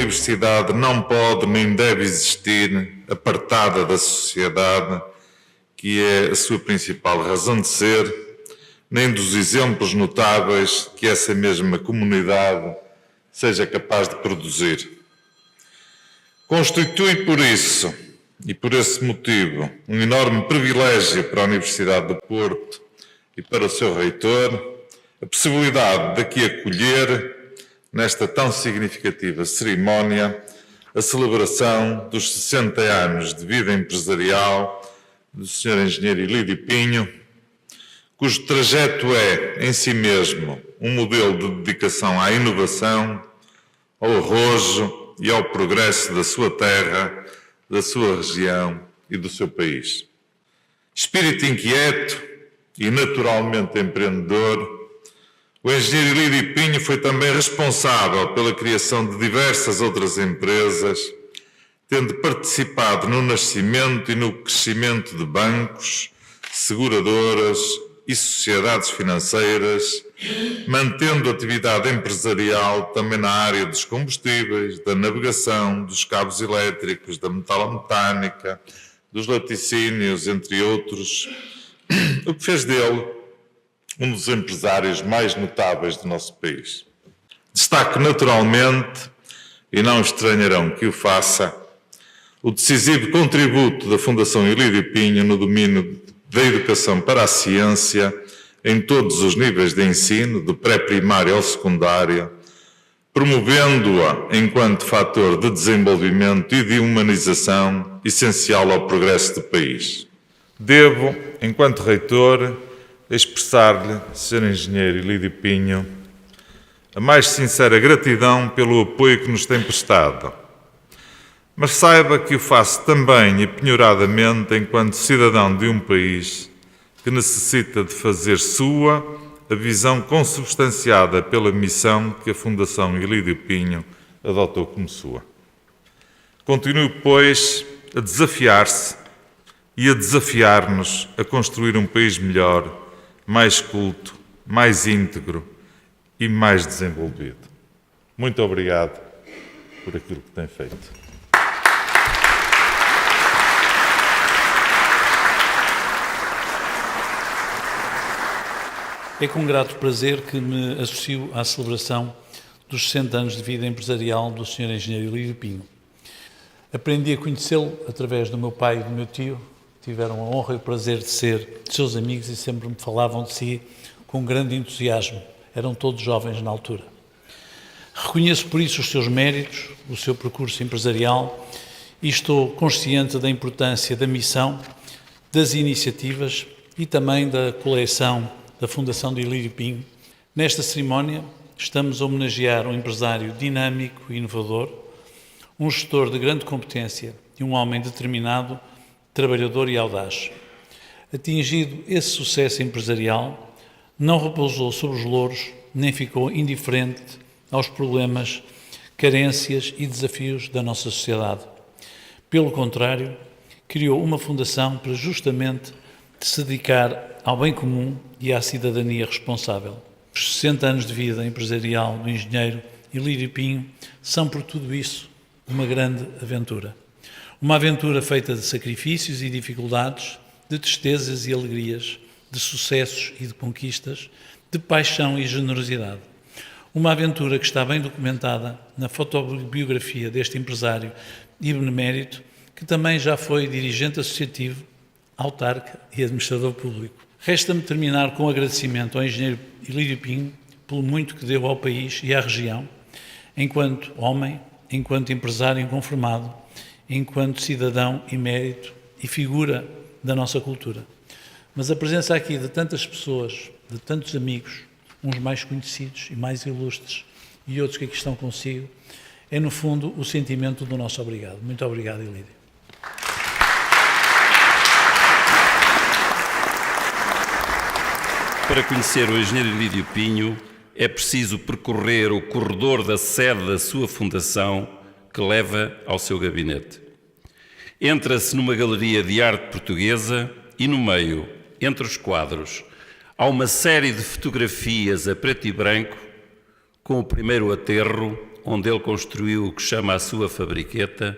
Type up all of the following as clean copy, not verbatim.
universidade não pode nem deve existir apartada da sociedade, que é a sua principal razão de ser, nem dos exemplos notáveis que essa mesma comunidade seja capaz de produzir. Constitui por isso, e por esse motivo, um enorme privilégio para a Universidade do Porto e para o seu reitor, a possibilidade de aqui acolher, nesta tão significativa cerimónia, a celebração dos 60 anos de vida empresarial do Sr. Engenheiro Ilídio Pinho, cujo trajeto é, em si mesmo, um modelo de dedicação à inovação, ao arrojo e ao progresso da sua terra, da sua região e do seu país. Espírito inquieto e naturalmente empreendedor, o engenheiro Ilídio Pinho foi também responsável pela criação de diversas outras empresas, tendo participado no nascimento e no crescimento de bancos, seguradoras e sociedades financeiras, mantendo atividade empresarial também na área dos combustíveis, da navegação, dos cabos elétricos, da metalomecânica, dos laticínios, entre outros, o que fez dele um dos empresários mais notáveis do nosso país. Destaco naturalmente, e não estranharão que o faça, o decisivo contributo da Fundação Ilídio Pinho no domínio da educação para a ciência em todos os níveis de ensino, do pré-primário ao secundário, promovendo-a enquanto fator de desenvolvimento e de humanização essencial ao progresso do país. Devo, enquanto reitor, expressar-lhe, Sr. Engenheiro Ilídio Pinho, a mais sincera gratidão pelo apoio que nos tem prestado. Mas saiba que o faço também e penhoradamente enquanto cidadão de um país que necessita de fazer sua a visão consubstanciada pela missão que a Fundação Ilídio Pinho adotou como sua. Continuo, pois, a desafiar-se e a desafiar-nos a construir um país melhor, mais culto, mais íntegro e mais desenvolvido. Muito obrigado por aquilo que tem feito. É com grato prazer que me associo à celebração dos 60 anos de vida empresarial do Sr. Engenheiro Ilídio Pinho. Aprendi a conhecê-lo através do meu pai e do meu tio, tiveram a honra e o prazer de ser seus amigos e sempre me falavam de si com grande entusiasmo. Eram todos jovens na altura. Reconheço por isso os seus méritos, o seu percurso empresarial e estou consciente da importância da missão, das iniciativas e também da coleção da Fundação de Ilídio Pinho. Nesta cerimónia estamos a homenagear um empresário dinâmico e inovador, um gestor de grande competência e um homem determinado, trabalhador e audaz. Atingido esse sucesso empresarial, não repousou sobre os louros, nem ficou indiferente aos problemas, carências e desafios da nossa sociedade. Pelo contrário, criou uma fundação para justamente se dedicar ao bem comum e à cidadania responsável. Os 60 anos de vida empresarial do engenheiro Ilídio Pinho são, por tudo isso, uma grande aventura. Uma aventura feita de sacrifícios e dificuldades, de tristezas e alegrias, de sucessos e de conquistas, de paixão e generosidade. Uma aventura que está bem documentada na fotobiografia deste empresário e benemérito, que também já foi dirigente associativo, autarca e administrador público. Resta-me terminar com um agradecimento ao engenheiro Ilídio Pinho pelo muito que deu ao país e à região, enquanto homem, enquanto empresário inconformado, enquanto cidadão emérito e figura da nossa cultura. Mas a presença aqui de tantas pessoas, de tantos amigos, uns mais conhecidos e mais ilustres e outros que aqui estão consigo, é no fundo o sentimento do nosso obrigado. Muito obrigado, Ilídio. Para conhecer o engenheiro Ilídio Pinho, é preciso percorrer o corredor da sede da sua fundação que leva ao seu gabinete. Entra-se numa galeria de arte portuguesa e no meio, entre os quadros, há uma série de fotografias a preto e branco com o primeiro aterro onde ele construiu o que chama a sua fabriqueta,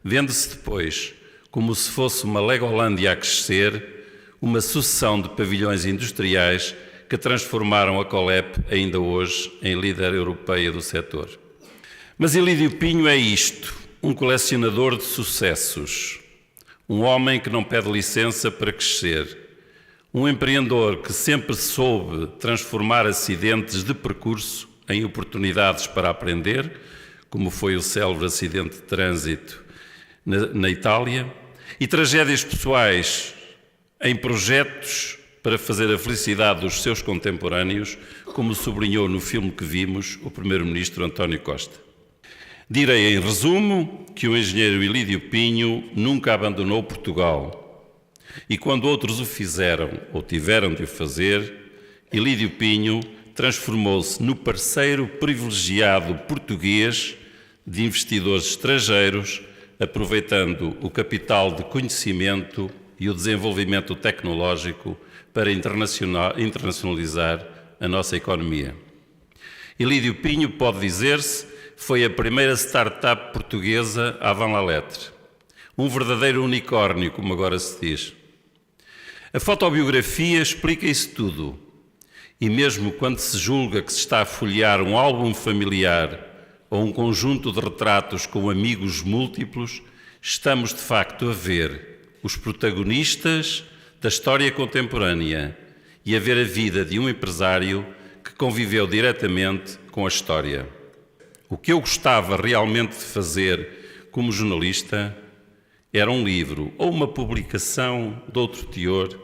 vende-se depois, como se fosse uma Legolândia a crescer, uma sucessão de pavilhões industriais que transformaram a Colep, ainda hoje, em líder europeia do setor. Mas Ilídio Pinho é isto, um colecionador de sucessos, um homem que não pede licença para crescer, um empreendedor que sempre soube transformar acidentes de percurso em oportunidades para aprender, como foi o célebre acidente de trânsito na Itália, e tragédias pessoais em projetos para fazer a felicidade dos seus contemporâneos, como sublinhou no filme que vimos o primeiro-ministro António Costa. Direi, em resumo, que o engenheiro Ilídio Pinho nunca abandonou Portugal. E quando outros o fizeram ou tiveram de o fazer, Ilídio Pinho transformou-se no parceiro privilegiado português de investidores estrangeiros, aproveitando o capital de conhecimento e o desenvolvimento tecnológico para internacionalizar a nossa economia. Ilídio Pinho, pode dizer-se, foi a primeira startup portuguesa avant la lettre. Um verdadeiro unicórnio, como agora se diz. A fotobiografia explica isso tudo. E mesmo quando se julga que se está a folhear um álbum familiar ou um conjunto de retratos com amigos múltiplos, estamos de facto a ver os protagonistas da história contemporânea e a ver a vida de um empresário que conviveu diretamente com a história. O que eu gostava realmente de fazer como jornalista era um livro ou uma publicação de outro teor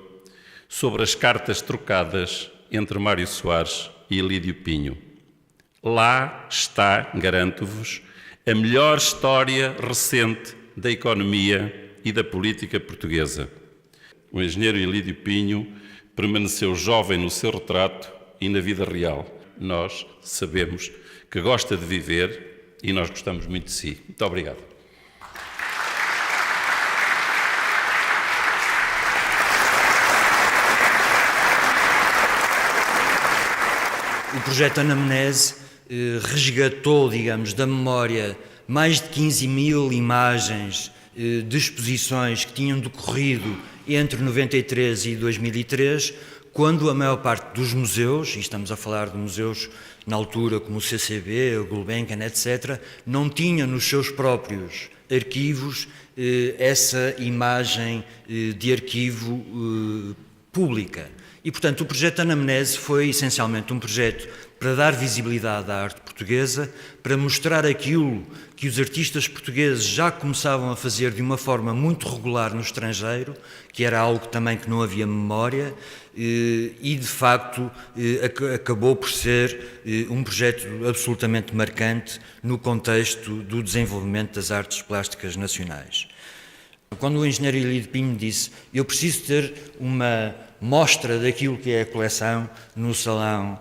sobre as cartas trocadas entre Mário Soares e Ilídio Pinho. Lá está, garanto-vos, a melhor história recente da economia e da política portuguesa. O engenheiro Ilídio Pinho permaneceu jovem no seu retrato e na vida real. Nós sabemos que gosta de viver e nós gostamos muito de si. Muito obrigado. O projeto Anamnese resgatou, digamos, da memória mais de 15.000 imagens de exposições que tinham decorrido entre 93 e 2003, quando a maior parte dos museus, e estamos a falar de museus na altura como o CCB, o Gulbenkian, etc., não tinham nos seus próprios arquivos essa imagem de arquivo pública. E, portanto, o projeto Anamnese foi essencialmente um projeto para dar visibilidade à arte portuguesa, para mostrar aquilo que os artistas portugueses já começavam a fazer de uma forma muito regular no estrangeiro, que era algo também que não havia memória, e de facto acabou por ser um projeto absolutamente marcante no contexto do desenvolvimento das artes plásticas nacionais. Quando o engenheiro Ilídio Pinho disse: eu preciso ter uma mostra daquilo que é a coleção no Salão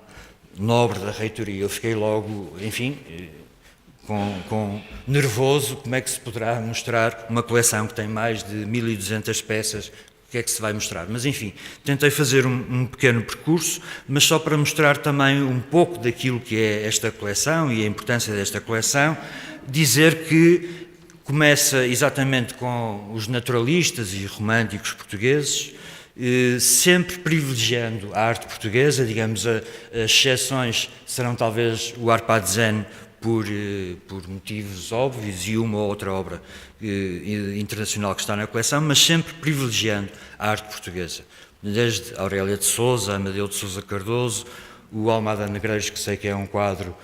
Nobre da Reitoria, eu fiquei logo, enfim, nervoso. Como é que se poderá mostrar uma coleção que tem mais de 1.200 peças? O que é que se vai mostrar? Mas, enfim, tentei fazer um pequeno percurso, mas só para mostrar também um pouco daquilo que é esta coleção e a importância desta coleção, dizer que começa exatamente com os naturalistas e românticos portugueses, sempre privilegiando a arte portuguesa. Digamos, as exceções serão talvez o Arpad Zen por motivos óbvios e uma ou outra obra internacional que está na coleção, mas sempre privilegiando a arte portuguesa. Desde Aurélia de Sousa, Amadeu de Sousa Cardoso, o Almada Negreiros, que sei que é um quadro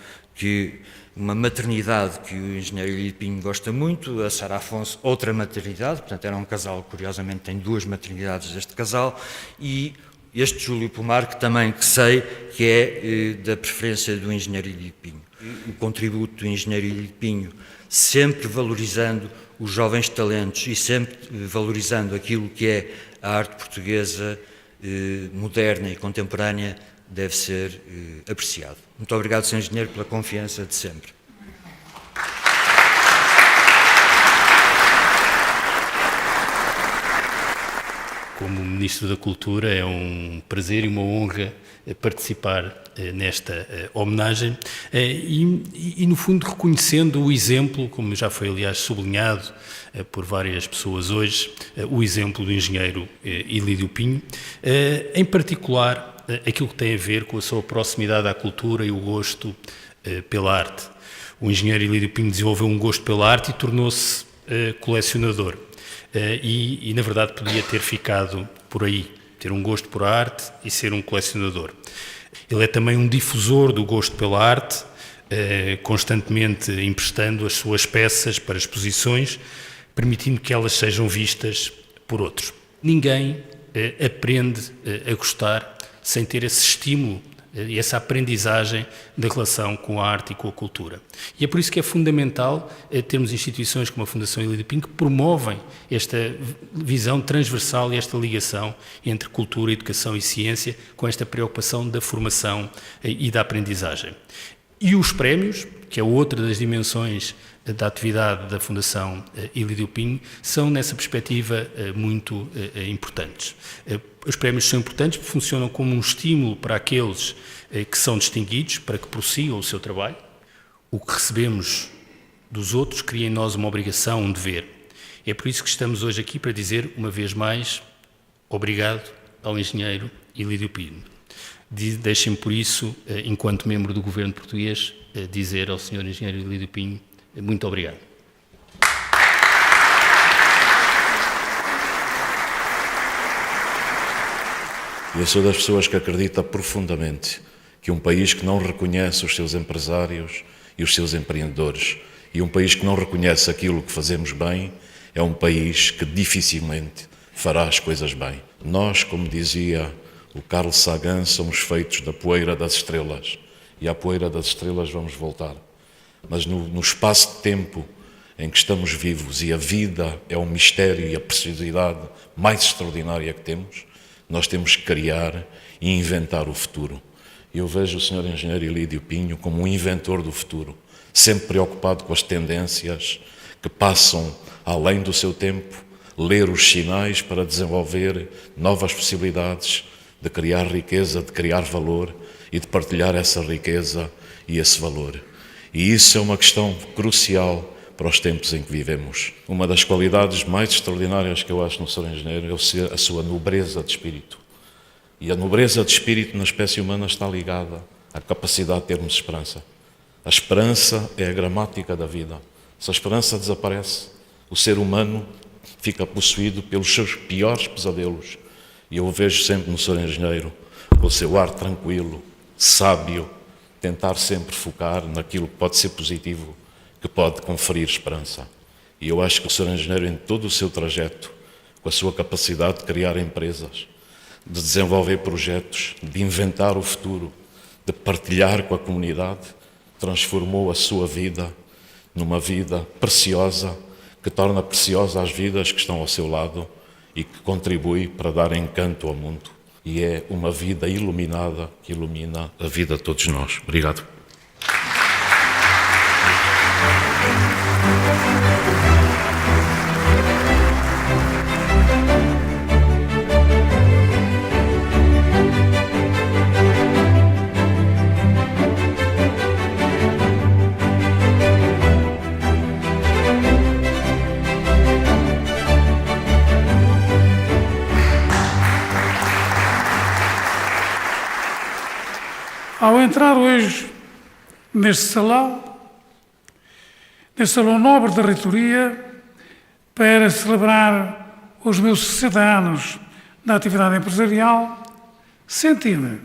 uma maternidade que o engenheiro Ilídio Pinho gosta muito, a Sara Afonso, outra maternidade, portanto era um casal, curiosamente tem duas maternidades este casal, e este Júlio Pomar, que sei que é da preferência do engenheiro Ilídio Pinho. O contributo do engenheiro Ilídio Pinho, sempre valorizando os jovens talentos e sempre valorizando aquilo que é a arte portuguesa moderna e contemporânea, deve ser apreciado. Muito obrigado, Sr. Engenheiro, pela confiança de sempre. como Ministro da Cultura, é um prazer e uma honra participar nesta homenagem e, no fundo, reconhecendo o exemplo, como já foi, aliás, sublinhado por várias pessoas hoje, o exemplo do engenheiro Ilídio Pinho, em particular aquilo que tem a ver com a sua proximidade à cultura e o gosto pela arte. O engenheiro Ilídio Pinho desenvolveu um gosto pela arte e tornou-se colecionador. E, na verdade, podia ter ficado por aí, ter um gosto por arte e ser um colecionador. Ele é também um difusor do gosto pela arte, constantemente emprestando as suas peças para exposições, permitindo que elas sejam vistas por outros. Ninguém aprende a gostar sem ter esse estímulo e essa aprendizagem da relação com a arte e com a cultura. E é por isso que é fundamental termos instituições como a Fundação Ilídio Pinho que promovem esta visão transversal e esta ligação entre cultura, educação e ciência, com esta preocupação da formação e da aprendizagem. E os prémios, que é outra das dimensões da atividade da Fundação Ilídio Pinho, são, nessa perspectiva, muito importantes. Os prémios são importantes porque funcionam como um estímulo para aqueles que são distinguidos, para que prossigam o seu trabalho. O que recebemos dos outros cria em nós uma obrigação, um dever. É por isso que estamos hoje aqui para dizer, uma vez mais, obrigado ao engenheiro Ilídio Pinho. Deixem-me, por isso, enquanto membro do Governo português, dizer ao Sr. Engenheiro Ilídio Pinho muito obrigado. Eu sou das pessoas que acredita profundamente que um país que não reconhece os seus empresários e os seus empreendedores e um país que não reconhece aquilo que fazemos bem é um país que dificilmente fará as coisas bem. Nós, como dizia o Carl Sagan, somos feitos da poeira das estrelas e à poeira das estrelas vamos voltar. Mas no espaço de tempo em que estamos vivos e a vida é um mistério e a preciosidade mais extraordinária que temos, nós temos que criar e inventar o futuro. Eu vejo o Sr. Engenheiro Ilídio Pinho como um inventor do futuro, sempre preocupado com as tendências que passam além do seu tempo, ler os sinais para desenvolver novas possibilidades de criar riqueza, de criar valor e de partilhar essa riqueza e esse valor. E isso é uma questão crucial para os tempos em que vivemos. Uma das qualidades mais extraordinárias que eu acho no Sr. Engenheiro é a sua nobreza de espírito. E a nobreza de espírito na espécie humana está ligada à capacidade de termos esperança. A esperança é a gramática da vida. Se a esperança desaparece, o ser humano fica possuído pelos seus piores pesadelos. E eu o vejo sempre no Sr. Engenheiro, com o seu ar tranquilo, sábio, tentar sempre focar naquilo que pode ser positivo, que pode conferir esperança. E eu acho que o Sr. Engenheiro, em todo o seu trajeto, com a sua capacidade de criar empresas, de desenvolver projetos, de inventar o futuro, de partilhar com a comunidade, transformou a sua vida numa vida preciosa, que torna preciosa as vidas que estão ao seu lado e que contribui para dar encanto ao mundo. E é uma vida iluminada que ilumina a vida de todos nós. Obrigado. Ao entrar hoje neste salão nobre da reitoria, para celebrar os meus 60 anos da atividade empresarial, senti-me,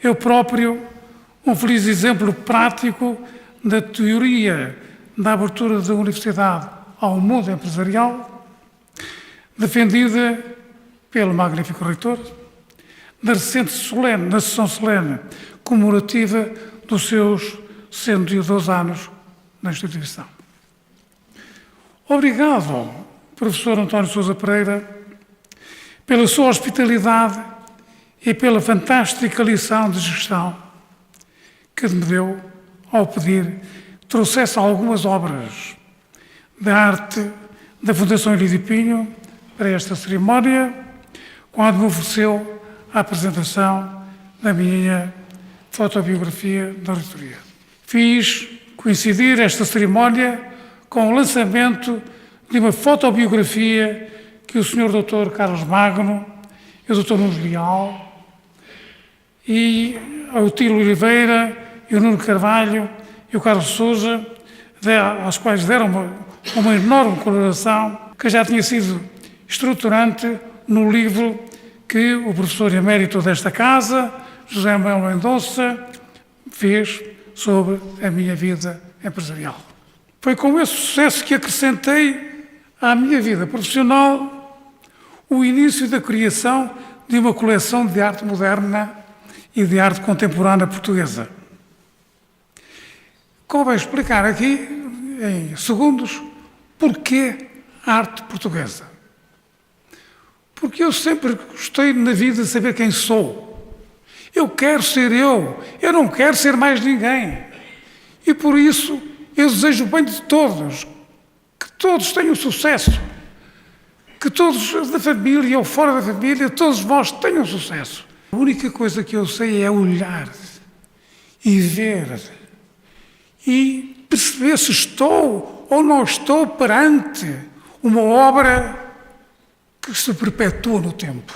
eu próprio, um feliz exemplo prático da teoria da abertura da universidade ao mundo empresarial, defendida pelo magnífico reitor, na recente na sessão solene comemorativa dos seus 112 anos na instituição. Obrigado, professor António Sousa Pereira, pela sua hospitalidade e pela fantástica lição de gestão que me deu ao pedir que trouxesse algumas obras de arte da Fundação Ilídio Pinho para esta cerimónia quando me ofereceu a apresentação da minha fotobiografia da reitoria. Fiz coincidir esta cerimónia com o lançamento de uma fotobiografia que o Sr. Dr. Carlos Magno e o Dr. Nuno Leal e o Tilo Oliveira e o Nuno Carvalho e o Carlos Sousa, aos quais deram uma enorme colaboração, que já tinha sido estruturante no livro que o professor emérito desta casa, José Manuel Mendonça, fez sobre a minha vida empresarial. Foi com esse sucesso que acrescentei à minha vida profissional o início da criação de uma coleção de arte moderna e de arte contemporânea portuguesa. Convém explicar aqui, em segundos, porquê a arte portuguesa. Porque eu sempre gostei na vida de saber quem sou. Eu quero ser eu não quero ser mais ninguém. E por isso eu desejo o bem de todos, que todos tenham sucesso, que todos da família ou fora da família, todos vós tenham sucesso. A única coisa que eu sei é olhar e ver e perceber se estou ou não estou perante uma obra que se perpetua no tempo.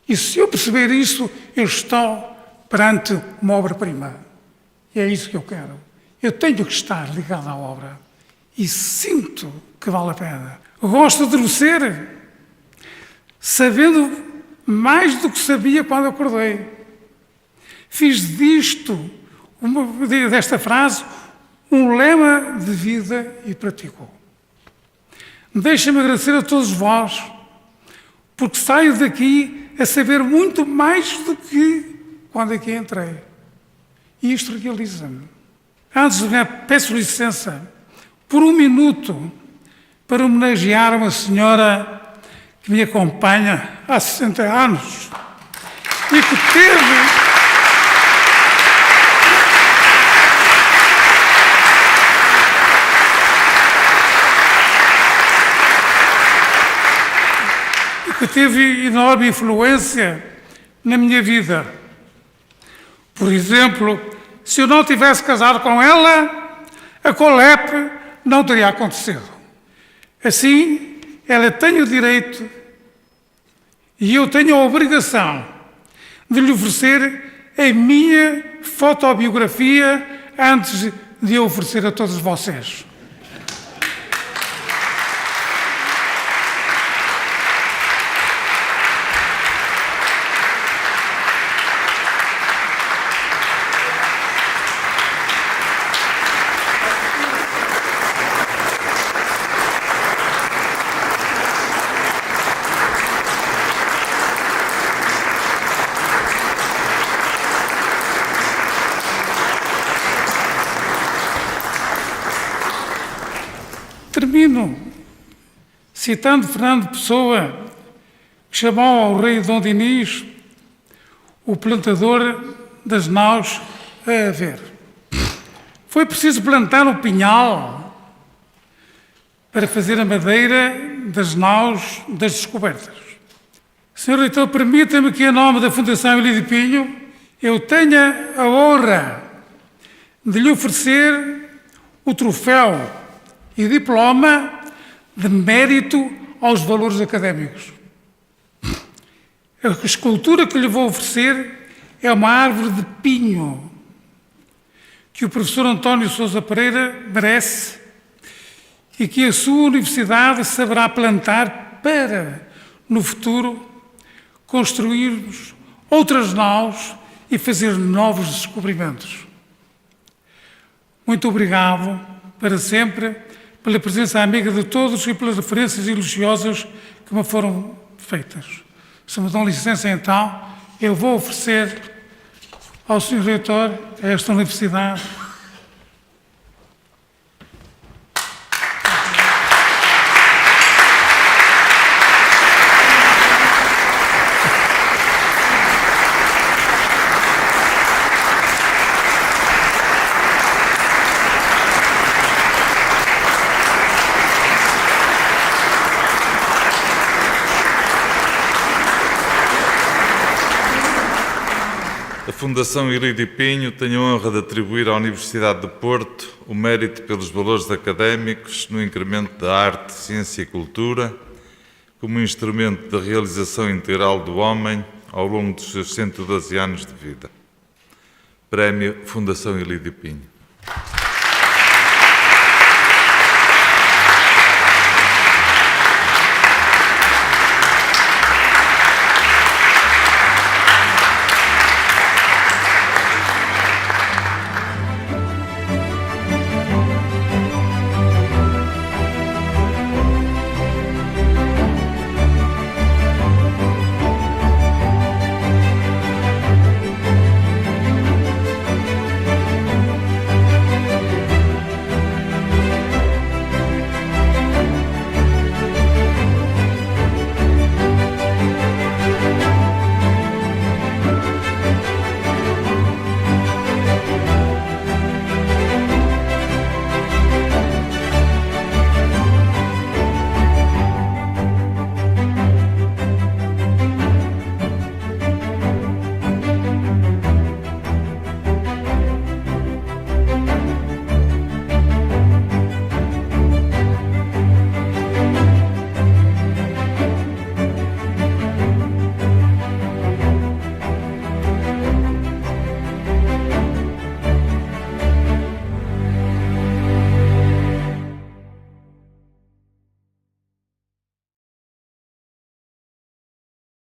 E se eu perceber isso, eu estou perante uma obra-prima. E é isso que eu quero. Eu tenho que estar ligado à obra. E sinto que vale a pena. Gosto de ser sabendo mais do que sabia quando acordei. Fiz desta frase, um lema de vida e pratico. Deixem-me agradecer a todos vós, porque saio daqui a saber muito mais do que quando aqui entrei. E isto realiza-me. Antes de peço licença por um minuto para homenagear uma senhora que me acompanha há 60 anos e que teve... que teve enorme influência na minha vida. Por exemplo, se eu não tivesse casado com ela, a Colep não teria acontecido. Assim, ela tem o direito e eu tenho a obrigação de lhe oferecer a minha fotobiografia antes de eu oferecer a todos vocês. Termino citando Fernando Pessoa, que chamou ao rei Dom Dinis o plantador das naus a haver. Foi preciso plantar um pinhal para fazer a madeira das naus das descobertas. Senhor Reitor, permita-me que, em nome da Fundação Ilídio Pinho, eu tenha a honra de lhe oferecer o troféu e diploma de mérito aos valores académicos. A escultura que lhe vou oferecer é uma árvore de pinho que o professor António Sousa Pereira merece e que a sua universidade saberá plantar para, no futuro, construirmos outras naus e fazer novos descobrimentos. Muito obrigado, para sempre, pela presença amiga de todos e pelas referências elogiosas que me foram feitas. Se me dão licença, então, eu vou oferecer ao Sr. Reitor, a esta Universidade, Fundação Ilídio Pinho, tenho a honra de atribuir à Universidade de Porto o mérito pelos valores académicos no incremento da arte, ciência e cultura como instrumento da realização integral do homem ao longo dos seus 112 anos de vida. Prémio Fundação Ilídio Pinho.